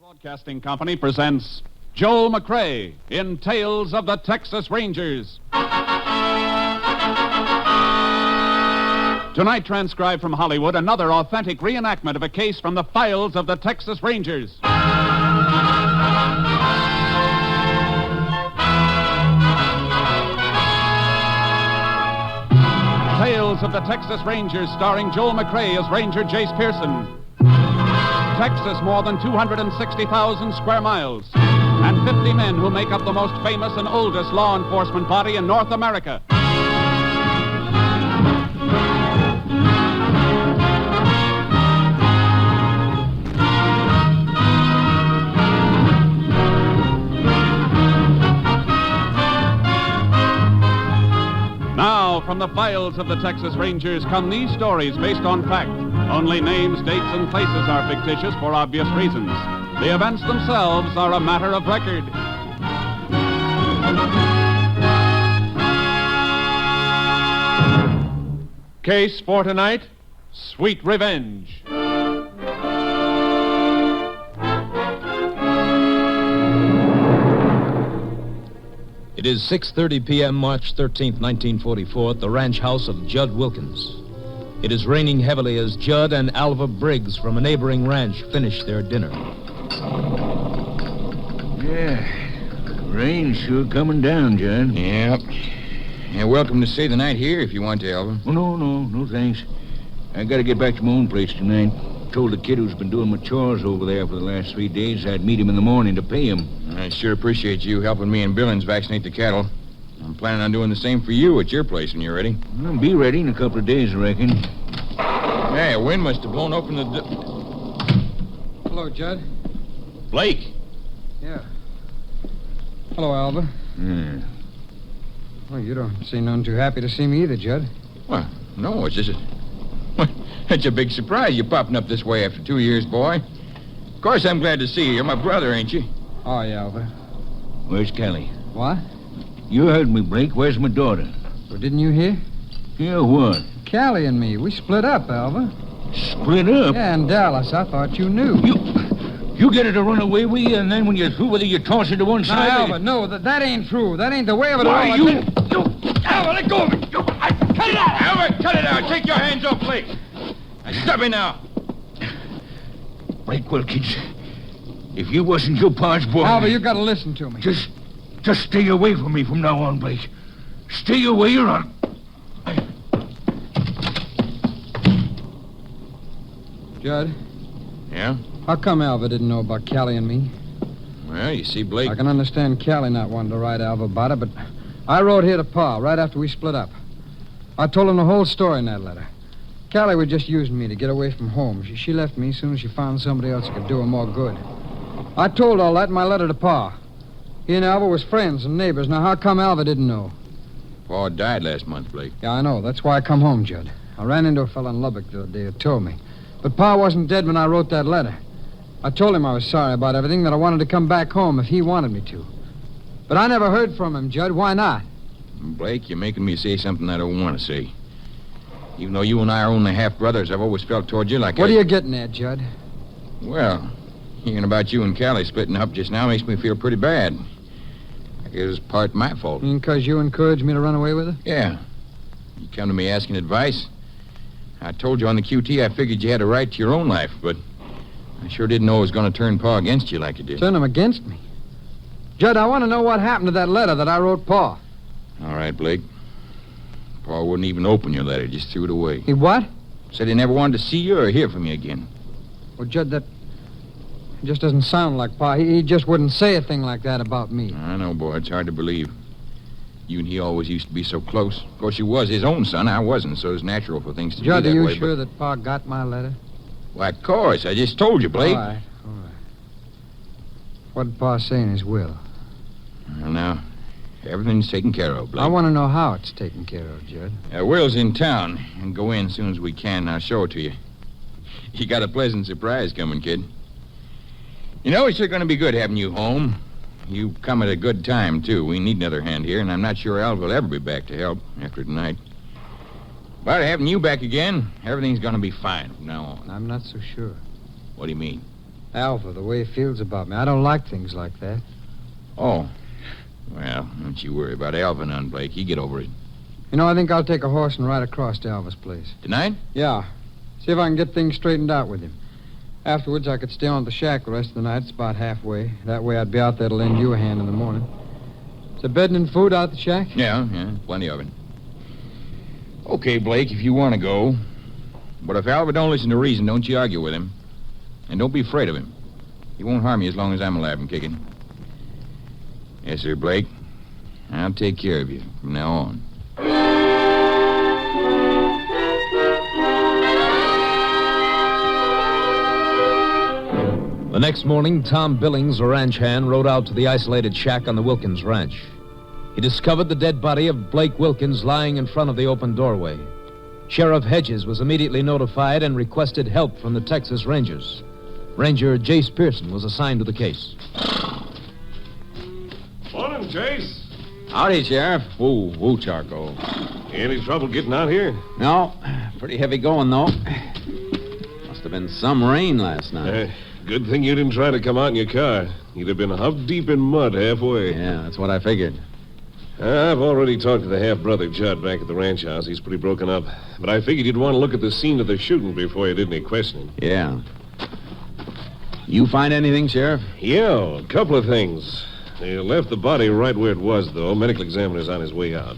Broadcasting Company presents Joel McCrea in Tales of the Texas Rangers. Tonight, transcribed from Hollywood, another authentic reenactment of a case from the files of the Texas Rangers. Tales of the Texas Rangers, starring Joel McCrea as Ranger Jace Pearson. Texas, more than 260,000 square miles, and 50 men who make up the most famous and oldest law enforcement body in North America. Now, from the files of the Texas Rangers come these stories based on fact. Only names, dates, and places are fictitious for obvious reasons. The events themselves are a matter of record. Case for tonight, Sweet Revenge. It is 6:30 p.m., March 13th, 1944, at the ranch house of Judd Wilkins. It is raining heavily as Judd and Alva Briggs from a neighboring ranch finish their dinner. Yeah, rain's sure coming down, Judd. Yep. You're welcome to stay the night here if you want to, Alvin. Oh, no, thanks. I gotta get back to my own place tonight. Told the kid who's been doing my chores over there for the last 3 days I'd meet him in the morning to pay him. I sure appreciate you helping me and Billings vaccinate the cattle. I'm planning on doing the same for you at your place when you're ready. I'll be ready in a couple of days, I reckon. Hey, a wind must have blown open the... Hello, Judd. Blake. Yeah. Hello, Alva. Yeah. Well, you don't seem none too happy to see me either, Judd. Well, no, it's just it's a big surprise you popping up this way after 2 years, boy. Of course I'm glad to see you. You're my brother, ain't you? Oh, yeah, Alva. Where's Callie? What? You heard me, Blake. Where's my daughter? Well, didn't you hear? Yeah, what? Callie and me, we split up, Alva. Split up? Yeah, in Dallas. I thought you knew. You get her to run away with you, and then when you're through with her, you toss her to one No, side? Alva, no, that ain't true. That ain't the way of it Why, all. you... Alva, let go of me. Cut it out. Alva, cut it out. Take your hands off Blake. Now, stop me now. Blake Wilkins, if you wasn't your pa's boy... Alva, you gotta listen to me. Just stay away from me from now on, Blake. Stay away or I'll... Judd, Yeah? how come Alva didn't know about Callie and me? Well, you see, Blake... I can understand Callie not wanting to write Alva about it, but I wrote here to Pa right after we split up. I told him the whole story in that letter. Callie was just using me to get away from home. She left me as soon as she found somebody else that could do her more good. I told all that in my letter to Pa. He and Alva was friends and neighbors. Now, how come Alva didn't know? Pa died last month, Blake. Yeah, I know. That's why I come home, Judd. I ran into a fellow in Lubbock the other day who told me. But Pa wasn't dead when I wrote that letter. I told him I was sorry about everything, that I wanted to come back home if he wanted me to. But I never heard from him, Judd. Why not? Blake, you're making me say something I don't want to say. Even though you and I are only half-brothers, I've always felt toward you like What are you getting at, Judd? Well, hearing about you and Callie splitting up just now makes me feel pretty bad. I guess it's part my fault. You mean because you encouraged me to run away with her? Yeah. You come to me asking advice. I told you on the QT I figured you had a right to your own life, but I sure didn't know it was going to turn Pa against you like it did. Turn him against me? Judd, I want to know what happened to that letter that I wrote Pa. All right, Blake. Pa wouldn't even open your letter, just threw it away. He what? Said he never wanted to see you or hear from you again. Well, Judd, that just doesn't sound like Pa. He just wouldn't say a thing like that about me. I know, boy. It's hard to believe. You and he always used to be so close. Of course, you was his own son. I wasn't, so it's natural for things to Judd, be that are you way. sure that Pa got my letter? Why, of course. I just told you, Blake. All right. What did Pa say in his will? Well, now, everything's taken care of, Blake. I want to know how it's taken care of, Judd. Will's in town, and go in as soon as we can. I'll show it to you. You got a pleasant surprise coming, kid. You know, it's going to be good having you home. You come at a good time, too. We need another hand here, and I'm not sure Alva will ever be back to help after tonight. But having you back again, everything's going to be fine from now on. I'm not so sure. What do you mean? Alva, the way he feels about me. I don't like things like that. Oh. Well, don't you worry about Alva none, Blake. He get over it. You know, I think I'll take a horse and ride across to Alva's place. Tonight? Yeah. See if I can get things straightened out with him. Afterwards, I could stay on at the shack the rest of the night. It's about halfway. That way I'd be out there to lend you a hand in the morning. Is there bedding and food out at the shack? Yeah, plenty of it. Okay, Blake, if you want to go. But if Alva don't listen to reason, don't you argue with him. And don't be afraid of him. He won't harm you as long as I'm alive and kicking. Yes, sir, Blake. I'll take care of you from now on. The next morning, Tom Billings, a ranch hand, rode out to the isolated shack on the Wilkins ranch. He discovered the dead body of Blake Wilkins lying in front of the open doorway. Sheriff Hedges was immediately notified and requested help from the Texas Rangers. Ranger Jace Pearson was assigned to the case. Morning, Chase. Howdy, Sheriff. Whoa, Charcoal. Any trouble getting out here? No, pretty heavy going, though. Must have been some rain last night. Good thing you didn't try to come out in your car. You'd have been huff deep in mud halfway. Yeah, that's what I figured. I've already talked to the half-brother Judd back at the ranch house. He's pretty broken up. But I figured you'd want to look at the scene of the shooting before you did any questioning. Yeah. You find anything, Sheriff? Yeah, a couple of things. They left the body right where it was, though. Medical examiner's on his way out.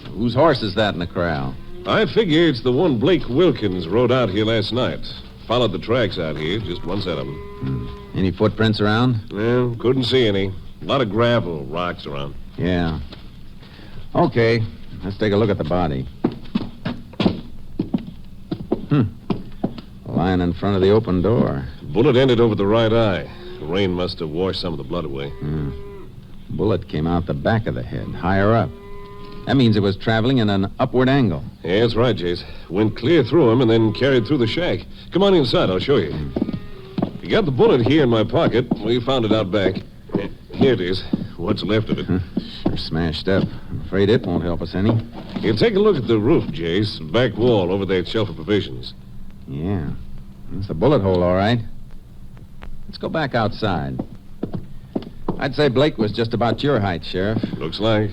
Whose horse is that in the corral? I figure it's the one Blake Wilkins rode out here last night. Followed the tracks out here, just one set of them. Any footprints around? Well, couldn't see any. A lot of gravel, rocks around. Yeah. Okay, let's take a look at the body. Lying in front of the open door. Bullet ended over the right eye. The rain must have washed some of the blood away. Bullet came out the back of the head, higher up. That means it was traveling in an upward angle. Yeah, that's right, Jace. Went clear through him and then carried through the shack. Come on inside, I'll show you. You got the bullet here in my pocket. We found it out back. Here it is. What's left of it. Sure smashed up. I'm afraid it won't help us any. You take a look at the roof, Jace. Back wall over that shelf of provisions. Yeah. It's the bullet hole, all right. Let's go back outside. I'd say Blake was just about your height, Sheriff. Looks like.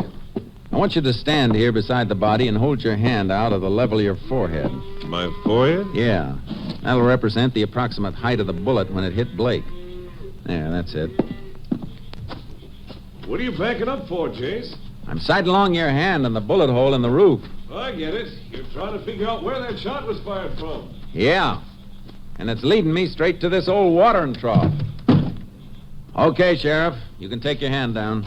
I want you to stand here beside the body and hold your hand out of the level of your forehead. My forehead? Yeah. That'll represent the approximate height of the bullet when it hit Blake. There, that's it. What are you backing up for, Jace? I'm sightlong your hand in the bullet hole in the roof. I get it. You're trying to figure out where that shot was fired from. Yeah. And it's leading me straight to this old watering trough. Okay, Sheriff. You can take your hand down.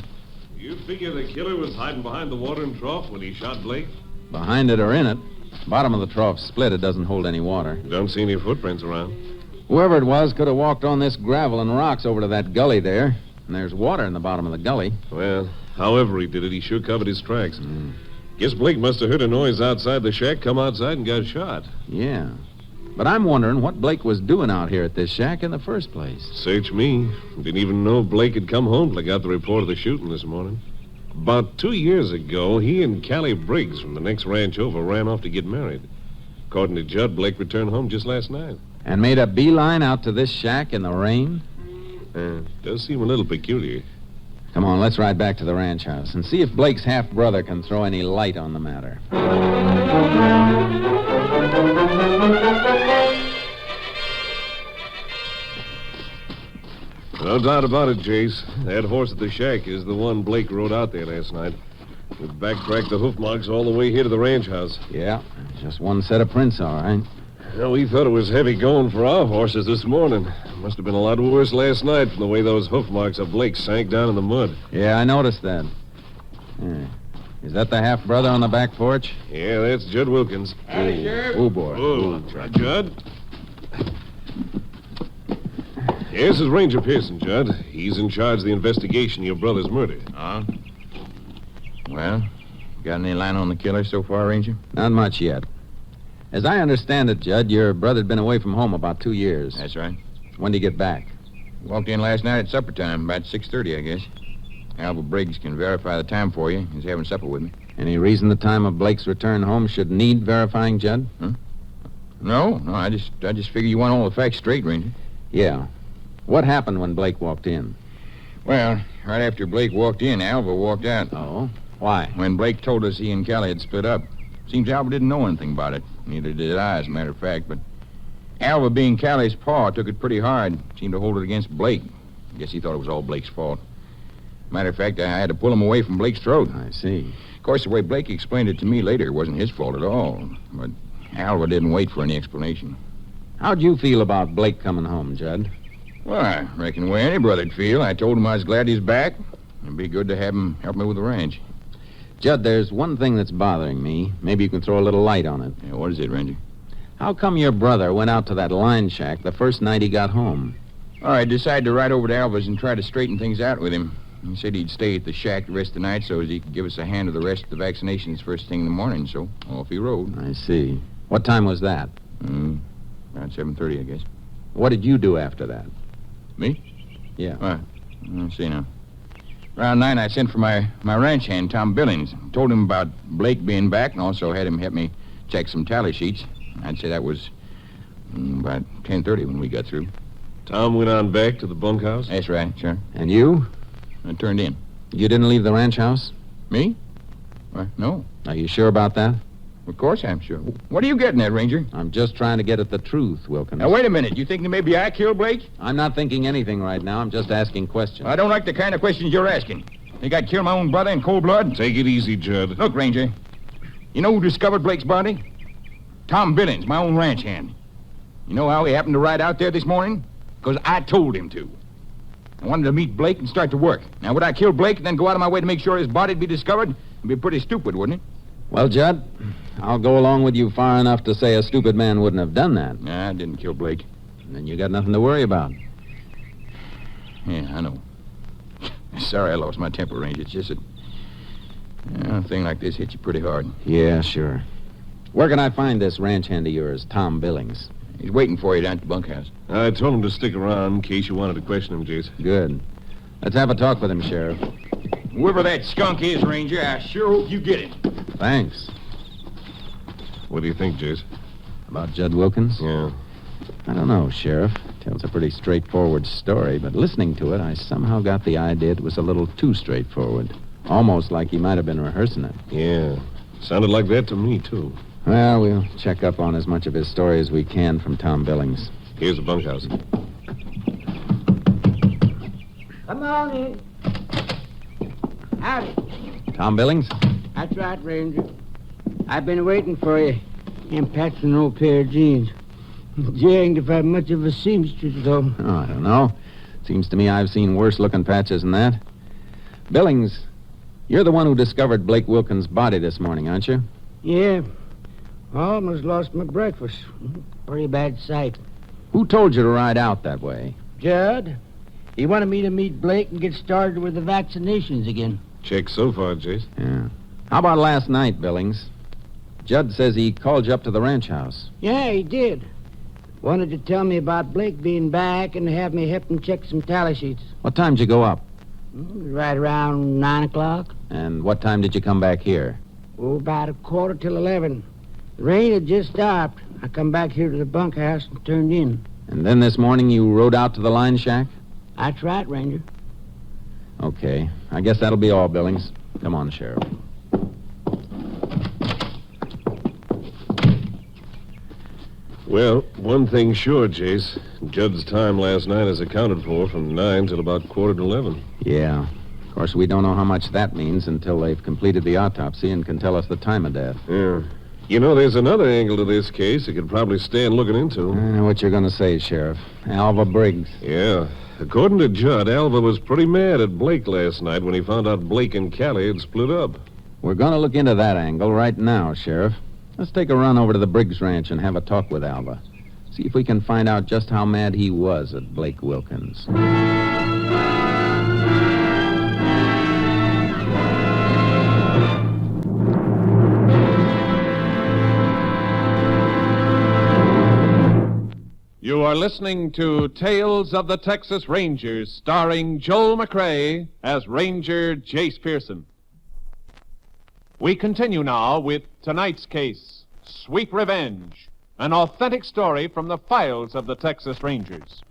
You figure the killer was hiding behind the watering trough when he shot Blake? Behind it or in it. Bottom of the trough's split. It doesn't hold any water. Don't see any footprints around. Whoever it was could have walked on this gravel and rocks over to that gully there. And there's water in the bottom of the gully. Well, however he did it, he sure covered his tracks. Guess Blake must have heard a noise outside the shack, come outside, and got shot. Yeah. But I'm wondering what Blake was doing out here at this shack in the first place. Search me. Didn't even know Blake had come home till I got the report of the shooting this morning. About 2 years ago, he and Callie Briggs from the next ranch over ran off to get married. According to Judd, Blake returned home just last night. And made a beeline out to this shack in the rain? Does seem a little peculiar. Come on, let's ride back to the ranch house and see if Blake's half-brother can throw any light on the matter. No doubt about it, Jace. That horse at the shack is the one Blake rode out there last night. We backtracked the hoof marks all the way here to the ranch house. Yeah, just one set of prints, all right. Well, we thought it was heavy going for our horses this morning. Must have been a lot worse last night from the way those hoof marks of Blake sank down in the mud. Yeah, I noticed that. Yeah. Is that the half-brother on the back porch? Yeah, that's Judd Wilkins. Howdy, Sheriff. Oh, boy. Oh, Judd. Yeah, this is Ranger Pearson, Judd. He's in charge of the investigation of your brother's murder. Well, got any line on the killer so far, Ranger? Not much yet. As I understand it, Judd, your brother'd been away from home about 2 years. That's right. When did he get back? Walked in last night at supper time, about 6:30, I guess. Alva Briggs can verify the time for you. He's having supper with me. Any reason the time of Blake's return home should need verifying, Judd? No, I just figure you want all the facts straight, Ranger. Yeah. What happened when Blake walked in? Well, right after Blake walked in, Alva walked out. Oh? Why? When Blake told us he and Callie had split up. Seems Alva didn't know anything about it. Neither did I, as a matter of fact. But Alva, being Callie's paw, took it pretty hard. Seemed to hold it against Blake. I guess he thought it was all Blake's fault. Matter of fact, I had to pull him away from Blake's throat. I see. Of course, the way Blake explained it to me later, it wasn't his fault at all. But Alva didn't wait for any explanation. How'd you feel about Blake coming home, Judd? Well, I reckon the way any brother'd feel. I told him I was glad he's back. It'd be good to have him help me with the ranch. Judd, there's one thing that's bothering me. Maybe you can throw a little light on it. Yeah, what is it, Ranger? How come your brother went out to that line shack the first night he got home? All right, decided to ride over to Alva's and try to straighten things out with him. He said he'd stay at the shack the rest of the night so as he could give us a hand with the rest of the vaccinations first thing in the morning, so off he rode. I see. What time was that? Around 7:30, I guess. What did you do after that? Me? Yeah. Let's see now. Around 9, I sent for my ranch hand, Tom Billings. Told him about Blake being back and also had him help me check some tally sheets. I'd say that was about 10:30 when we got through. Tom went on back to the bunkhouse? That's right, sure. And you? I turned in. You didn't leave the ranch house? Me? Well, no. Are you sure about that? Of course I'm sure. What are you getting at, Ranger? I'm just trying to get at the truth, Wilkins. Now, wait a minute. You think that maybe I killed Blake? I'm not thinking anything right now. I'm just asking questions. I don't like the kind of questions you're asking. Think I'd kill my own brother in cold blood? Take it easy, Judd. Look, Ranger. You know who discovered Blake's body? Tom Billings, my own ranch hand. You know how he happened to ride out there this morning? Because I told him to. I wanted to meet Blake and start to work. Now, would I kill Blake and then go out of my way to make sure his body'd be discovered? It'd be pretty stupid, wouldn't it? Well, Judd, I'll go along with you far enough to say a stupid man wouldn't have done that. Nah, I didn't kill Blake. Then you got nothing to worry about. Yeah, I know. Sorry I lost my temper, Ranger. It's just that a thing like this hits you pretty hard. Yeah, sure. Where can I find this ranch hand of yours, Tom Billings? He's waiting for you down at the bunkhouse. I told him to stick around in case you wanted to question him, Jason. Good. Let's have a talk with him, Sheriff. Whoever that skunk is, Ranger, I sure hope you get him. Thanks. What do you think, Jason? About Judd Wilkins? Yeah. I don't know, Sheriff. Tells a pretty straightforward story, but listening to it, I somehow got the idea it was a little too straightforward. Almost like he might have been rehearsing it. Yeah. Sounded like that to me, too. Well, we'll check up on as much of his story as we can from Tom Billings. Here's the bunkhouse. Come on in. Howdy. Tom Billings? That's right, Ranger. I've been waiting for you. And Pat's an old pair of jeans. Janged if I'm much of a seamstress, though. Oh, I don't know. Seems to me I've seen worse-looking patches than that. Billings, you're the one who discovered Blake Wilkins' body this morning, aren't you? Yeah. Almost lost my breakfast. Pretty bad sight. Who told you to ride out that way? Judd. He wanted me to meet Blake and get started with the vaccinations again. Check so far, Jason. Yeah. How about last night, Billings? Judd says he called you up to the ranch house. Yeah, he did. Wanted to tell me about Blake being back and have me help him check some tally sheets. What time did you go up? Right around 9 o'clock. And what time did you come back here? Oh, about 11:15. The rain had just stopped. I come back here to the bunkhouse and turned in. And then this morning you rode out to the line shack? That's right, Ranger. Okay. I guess that'll be all, Billings. Come on, Sheriff. Well, one thing's sure, Jace. Judd's time last night is accounted for from 9 till about 11:15. Yeah. Of course, we don't know how much that means until they've completed the autopsy and can tell us the time of death. Yeah. You know, there's another angle to this case you could probably stand looking into. I know what you're going to say, Sheriff. Alva Briggs. Yeah. According to Judd, Alva was pretty mad at Blake last night when he found out Blake and Callie had split up. We're going to look into that angle right now, Sheriff. Let's take a run over to the Briggs Ranch and have a talk with Alva. See if we can find out just how mad he was at Blake Wilkins. You are listening to Tales of the Texas Rangers, starring Joel McCrae as Ranger Jace Pearson. We continue now with tonight's case, Sweet Revenge, an authentic story from the files of the Texas Rangers.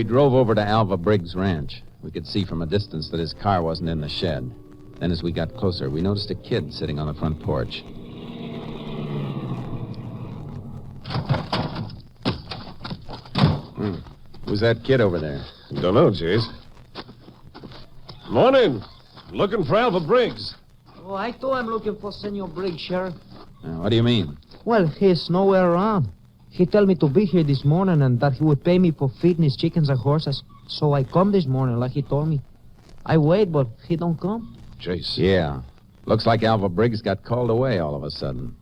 drove over to Alva Briggs' ranch. We could see from a distance that his car wasn't in the shed. Then as we got closer, we noticed a kid sitting on the front porch. Who's that kid over there? Don't know, Jace. Morning. Looking for Alva Briggs. Oh, I too am looking for Senor Briggs, Sheriff. What do you mean? Well, he's nowhere around. He told me to be here this morning and that he would pay me for feeding his chickens and horses. So I come this morning like he told me. I wait, but he don't come. Jace. Yeah. Looks like Alva Briggs got called away all of a sudden.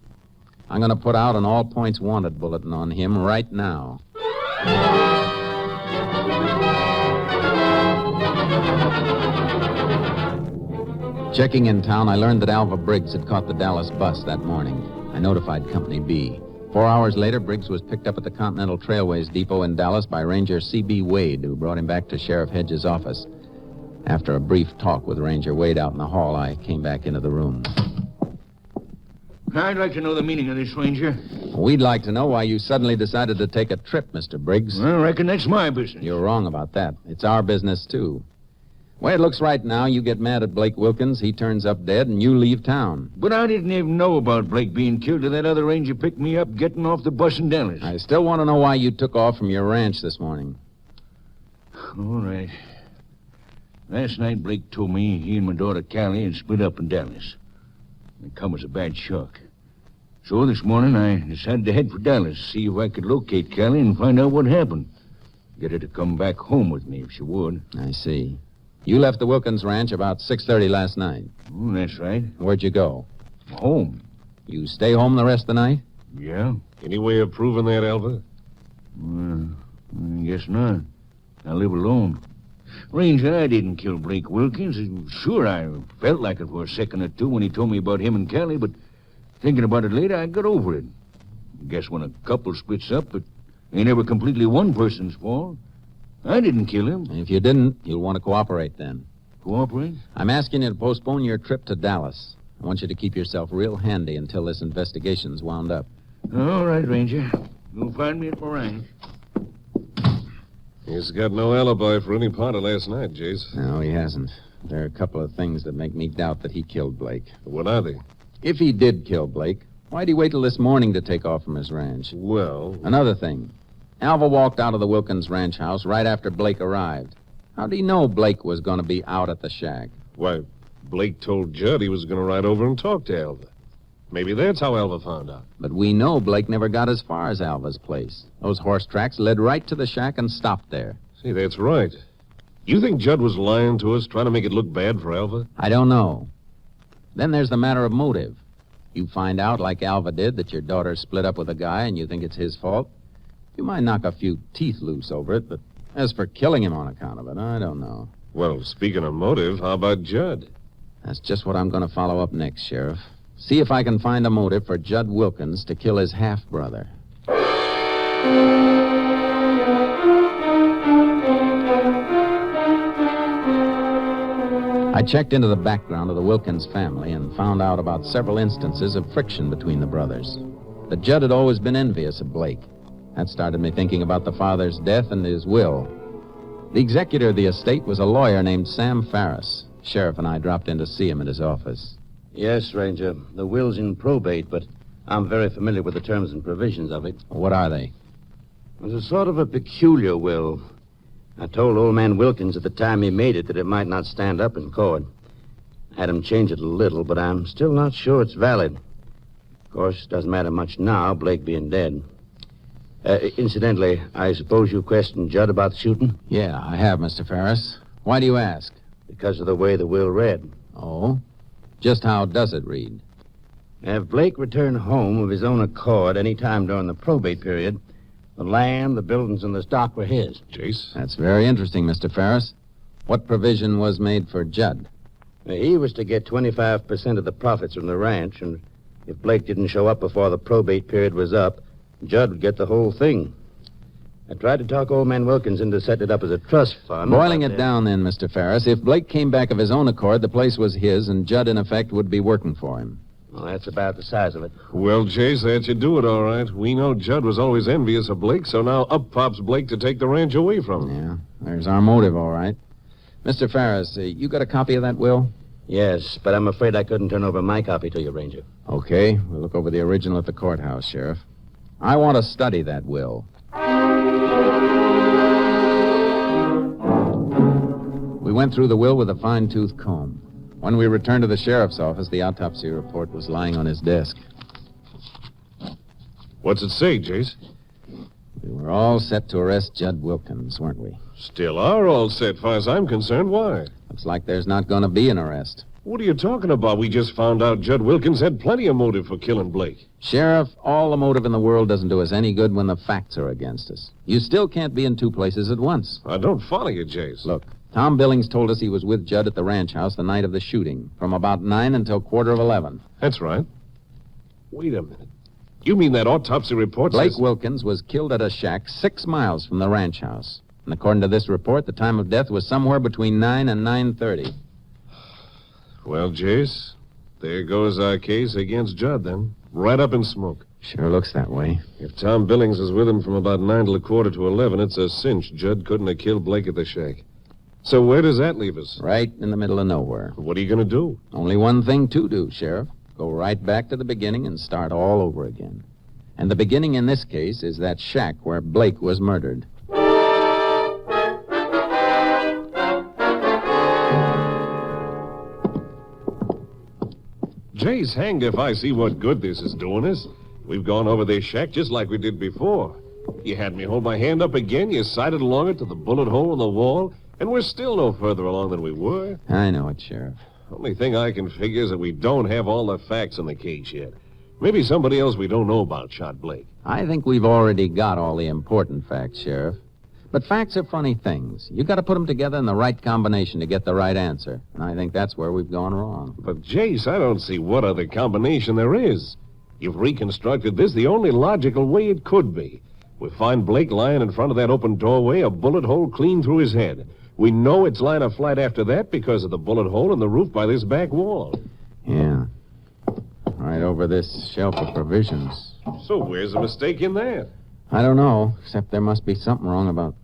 I'm going to put out an all points wanted bulletin on him right now. Checking in town, I learned that Alva Briggs had caught the Dallas bus that morning. I notified Company B. 4 hours later, Briggs was picked up at the Continental Trailways Depot in Dallas by Ranger C.B. Wade, who brought him back to Sheriff Hedges' office. After a brief talk with Ranger Wade out in the hall, I came back into the room. I'd like to know the meaning of this, Ranger. We'd like to know why you suddenly decided to take a trip, Mr. Briggs. I reckon that's my business. You're wrong about that. It's our business, too. Way it looks right now, you get mad at Blake Wilkins, he turns up dead, and you leave town. But I didn't even know about Blake being killed till that other ranger picked me up getting off the bus in Dallas. I still want to know why you took off from your ranch this morning. All right. Last night, Blake told me he and my daughter Callie had split up in Dallas. It come as a bad shock. So this morning, I decided to head for Dallas, see if I could locate Callie and find out what happened. Get her to come back home with me if she would. I see. You left the Wilkins ranch about 6:30 last night. Oh, that's right. Where'd you go? Home. You stay home the rest of the night? Yeah. Any way of proving that, Alva? I guess not. I live alone. Ranger, I didn't kill Blake Wilkins. Sure, I felt like it for a second or two when he told me about him and Callie, but thinking about it later, I got over it. Guess when a couple splits up, it ain't ever completely one person's fault. I didn't kill him. If you didn't, you'll want to cooperate then. Cooperate? I'm asking you to postpone your trip to Dallas. I want you to keep yourself real handy until this investigation's wound up. All right, Ranger. You'll find me at my ranch. He's got no alibi for any part of last night, Jace. No, he hasn't. There are a couple of things that make me doubt that he killed Blake. What are they? If he did kill Blake, why'd he wait till this morning to take off from his ranch? Well... Another thing. Alva walked out of the Wilkins ranch house right after Blake arrived. How'd he know Blake was going to be out at the shack? Why, Blake told Judd he was going to ride over and talk to Alva. Maybe that's how Alva found out. But we know Blake never got as far as Alva's place. Those horse tracks led right to the shack and stopped there. See, that's right. You think Judd was lying to us, trying to make it look bad for Alva? I don't know. Then there's the matter of motive. You find out, like Alva did, that your daughter split up with a guy and you think it's his fault. You might knock a few teeth loose over it, but as for killing him on account of it, I don't know. Well, speaking of motive, how about Judd? That's just what I'm going to follow up next, Sheriff. See if I can find a motive for Judd Wilkins to kill his half-brother. I checked into the background of the Wilkins family and found out about several instances of friction between the brothers. But Judd had always been envious of Blake. That started me thinking about the father's death and his will. The executor of the estate was a lawyer named Sam Farris. Sheriff and I dropped in to see him at his office. Yes, Ranger. The will's in probate, but I'm very familiar with the terms and provisions of it. What are they? It was a sort of a peculiar will. I told old man Wilkins at the time he made it that it might not stand up in court. I had him change it a little, but I'm still not sure it's valid. Of course, it doesn't matter much now, Blake being dead. Incidentally, I suppose you questioned Judd about the shooting? Yeah, I have, Mr. Farris. Why do you ask? Because of the way the will read. Oh? Just how does it read? If Blake returned home of his own accord any time during the probate period, the land, the buildings, and the stock were his. Jace? That's very interesting, Mr. Farris. What provision was made for Judd? He was to get 25% of the profits from the ranch, and if Blake didn't show up before the probate period was up, Judd would get the whole thing. I tried to talk old man Wilkins into setting it up as a trust fund. Boiling it down then, Mr. Farris, if Blake came back of his own accord, the place was his, and Judd, in effect, would be working for him. Well, that's about the size of it. Well, Chase, that should do it, all right. We know Judd was always envious of Blake, so now up pops Blake to take the ranch away from him. Yeah, there's our motive, all right. Mr. Ferris, you got a copy of that will? Yes, but I'm afraid I couldn't turn over my copy to you, Ranger. Okay, we'll look over the original at the courthouse, Sheriff. I want to study that will. We went through the will with a fine-tooth comb. When we returned to the sheriff's office, the autopsy report was lying on his desk. What's it say, Chase? We were all set to arrest Judd Wilkins, weren't we? Still are all set, far as I'm concerned. Why? Looks like there's not going to be an arrest. What are you talking about? We just found out Judd Wilkins had plenty of motive for killing Blake. Sheriff, all the motive in the world doesn't do us any good when the facts are against us. You still can't be in two places at once. I don't follow you, Chase. Look, Tom Billings told us he was with Judd at the ranch house the night of the shooting, from about 9 until 11:15. That's right. Wait a minute. You mean that autopsy report Blake says... Wilkins was killed at a shack 6 miles from the ranch house. And according to this report, the time of death was somewhere between 9 and 9:30. Well, Chase, there goes our case against Judd, then. Right up in smoke. Sure looks that way. If Tom Billings was with him from about 9 till 11:15, it's a cinch Judd couldn't have killed Blake at the shack. So where does that leave us? Right in the middle of nowhere. What are you going to do? Only one thing to do, Sheriff. Go right back to the beginning and start all over again. And the beginning in this case is that shack where Blake was murdered. Jay's hanged if I see what good this is doing us. We've gone over this shack just like we did before. You had me hold my hand up again, you sighted along it to the bullet hole in the wall, and we're still no further along than we were. I know it, Sheriff. Only thing I can figure is that we don't have all the facts in the case yet. Maybe somebody else we don't know about shot Blake. I think we've already got all the important facts, Sheriff. But facts are funny things. You got to put them together in the right combination to get the right answer. And I think that's where we've gone wrong. But, Jace, I don't see what other combination there is. You've reconstructed this the only logical way it could be. We find Blake lying in front of that open doorway, a bullet hole clean through his head. We know it's line of flight after that because of the bullet hole in the roof by this back wall. Yeah. Right over this shelf of provisions. So where's the mistake in that? I don't know, except there must be something wrong about...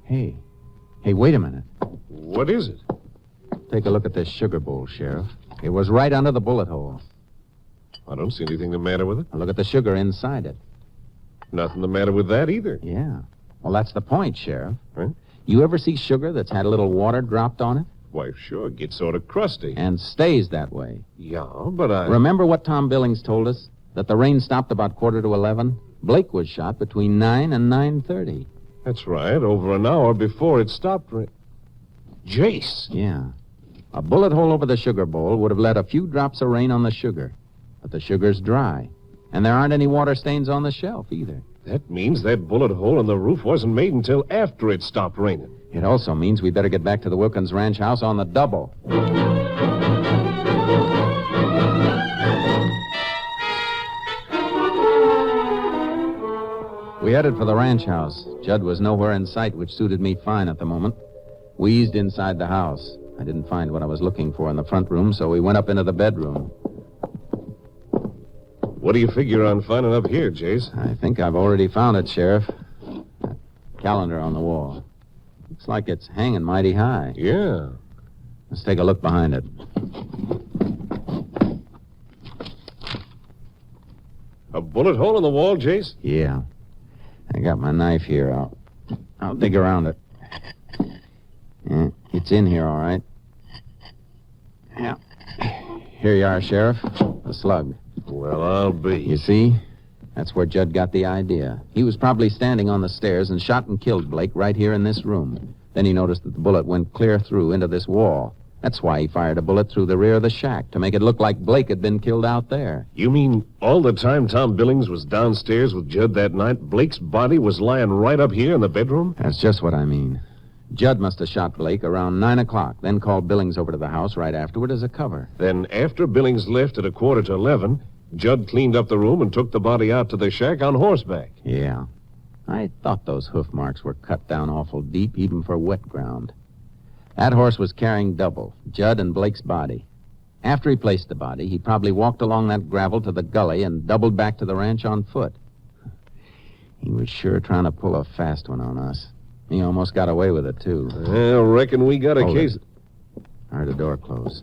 Hey, wait a minute. What is it? Take a look at this sugar bowl, Sheriff. It was right under the bullet hole. I don't see anything the matter with it. Now look at the sugar inside it. Nothing the matter with that either. Yeah. Well, that's the point, Sheriff. Huh? You ever see sugar that's had a little water dropped on it? Why, sure, it gets sort of crusty. And stays that way. Yeah, but I... Remember what Tom Billings told us? That the rain stopped about 11:15? Blake was shot between 9 and 9:30. That's right, over an hour before it stopped. Jace! Yeah. A bullet hole over the sugar bowl would have let a few drops of rain on the sugar. But the sugar's dry. And there aren't any water stains on the shelf either. That means that bullet hole in the roof wasn't made until after it stopped raining. It also means we better get back to the Wilkins Ranch house on the double. We headed for the ranch house. Judd was nowhere in sight, which suited me fine at the moment. We eased inside the house. I didn't find what I was looking for in the front room, so we went up into the bedroom. What do you figure on finding up here, Jace? I think I've already found it, Sheriff. That calendar on the wall. Looks like it's hanging mighty high. Yeah. Let's take a look behind it. A bullet hole in the wall, Jace? Yeah. I got my knife here. I'll dig around it. Yeah, it's in here, all right. Yeah. Here you are, Sheriff. The slug. Well, I'll be. You see? That's where Judd got the idea. He was probably standing on the stairs and shot and killed Blake right here in this room. Then he noticed that the bullet went clear through into this wall. That's why he fired a bullet through the rear of the shack, to make it look like Blake had been killed out there. You mean all the time Tom Billings was downstairs with Judd that night, Blake's body was lying right up here in the bedroom? That's just what I mean. Judd must have shot Blake around 9 o'clock, then called Billings over to the house right afterward as a cover. Then after Billings left at 11:15, Judd cleaned up the room and took the body out to the shack on horseback. Yeah. I thought those hoof marks were cut down awful deep, even for wet ground. That horse was carrying double, Judd and Blake's body. After he placed the body, he probably walked along that gravel to the gully and doubled back to the ranch on foot. He was sure trying to pull a fast one on us. He almost got away with it, too. I reckon we got a Hold case. it. I heard a door close.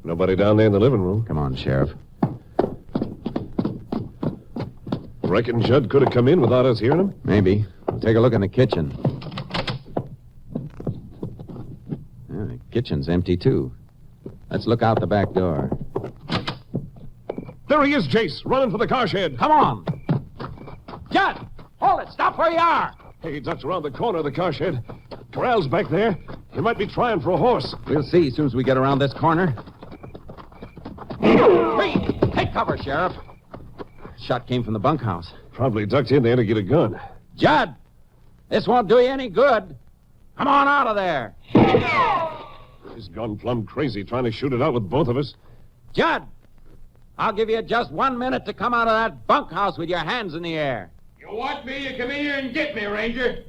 Nobody down there in the living room. Come on, Sheriff. Reckon Judd could have come in without us hearing him? Maybe. We'll take a look in the kitchen. Yeah, the kitchen's empty, too. Let's look out the back door. There he is, Jace, running for the car shed. Come on! Judd! Hold it! Stop where you are! Hey, that's around the corner of the car shed. Corral's back there. He might be trying for a horse. We'll see as soon as we get around this corner. Hey! Take cover, Sheriff. Shot came from the bunkhouse. Probably ducked in there to get a gun. Judd! This won't do you any good. Come on out of there. He's gone plumb crazy trying to shoot it out with both of us. Judd! I'll give you just 1 minute to come out of that bunkhouse with your hands in the air. You want me? You come in here and get me, Ranger.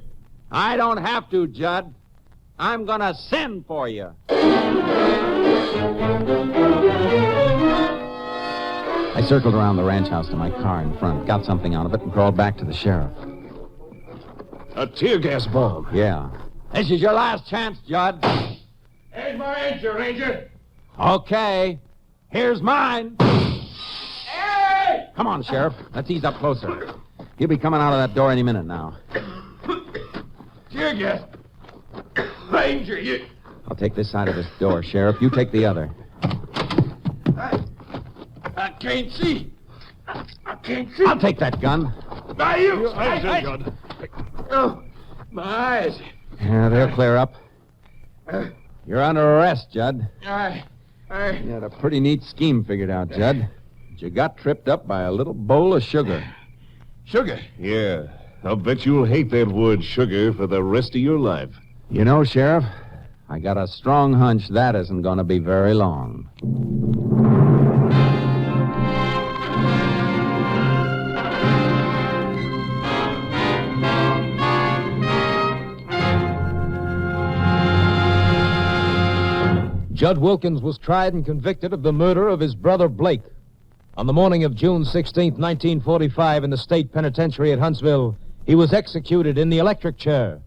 I don't have to, Judd. I'm gonna send for you. I circled around the ranch house to my car in front, got something out of it, and crawled back to the sheriff. A tear gas bomb. Yeah. This is your last chance, Judd. There's my answer, Ranger. Okay. Here's mine. Hey! Come on, Sheriff. Let's ease up closer. He'll be coming out of that door any minute now. Tear gas. Ranger, you... I'll take this side of this door, Sheriff. You take the other. I can't see. I can't see. I'll take that gun. Now you... Judd. Oh, my eyes. Yeah, they'll clear up. You're under arrest, Judd. I... You had a pretty neat scheme figured out, Judd. But you got tripped up by a little bowl of sugar. Sugar. Yeah. I'll bet you'll hate that word sugar for the rest of your life. You know, Sheriff, I got a strong hunch that isn't going to be very long. Judd Wilkins was tried and convicted of the murder of his brother Blake. On the morning of June 16, 1945, in the state penitentiary at Huntsville, he was executed in the electric chair.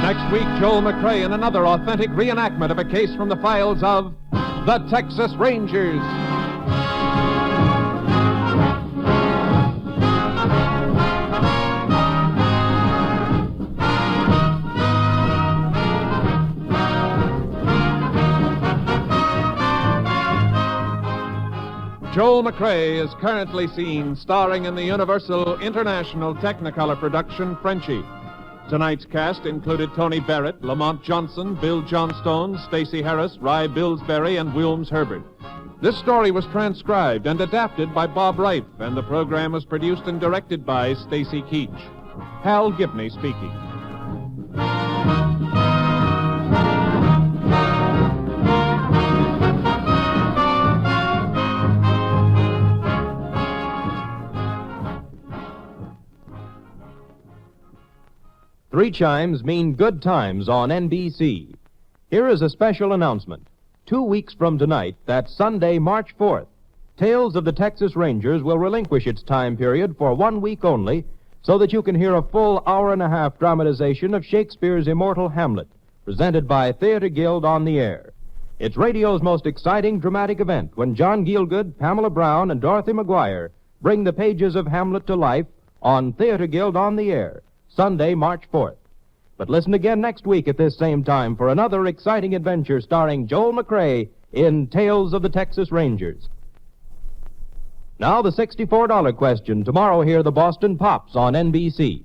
Next week, Joel McCrea in another authentic reenactment of a case from the files of the Texas Rangers. Joel McCrea is currently seen starring in the Universal International Technicolor production Frenchie. Tonight's cast included Tony Barrett, Lamont Johnson, Bill Johnstone, Stacey Harris, Rye Billsbury, and Wilms Herbert. This story was transcribed and adapted by Bob Reif, and the program was produced and directed by Stacy Keach. Hal Gibney speaking. Three chimes mean good times on NBC. Here is a special announcement. 2 weeks from tonight, that's Sunday, March 4th, Tales of the Texas Rangers will relinquish its time period for 1 week only so that you can hear a full hour-and-a-half dramatization of Shakespeare's immortal Hamlet, presented by Theater Guild on the Air. It's radio's most exciting dramatic event when John Gielgud, Pamela Brown, and Dorothy McGuire bring the pages of Hamlet to life on Theater Guild on the Air, Sunday, March 4th. But listen again next week at this same time for another exciting adventure starring Joel McCrea in Tales of the Texas Rangers. Now the $64 question. Tomorrow, hear the Boston Pops on NBC.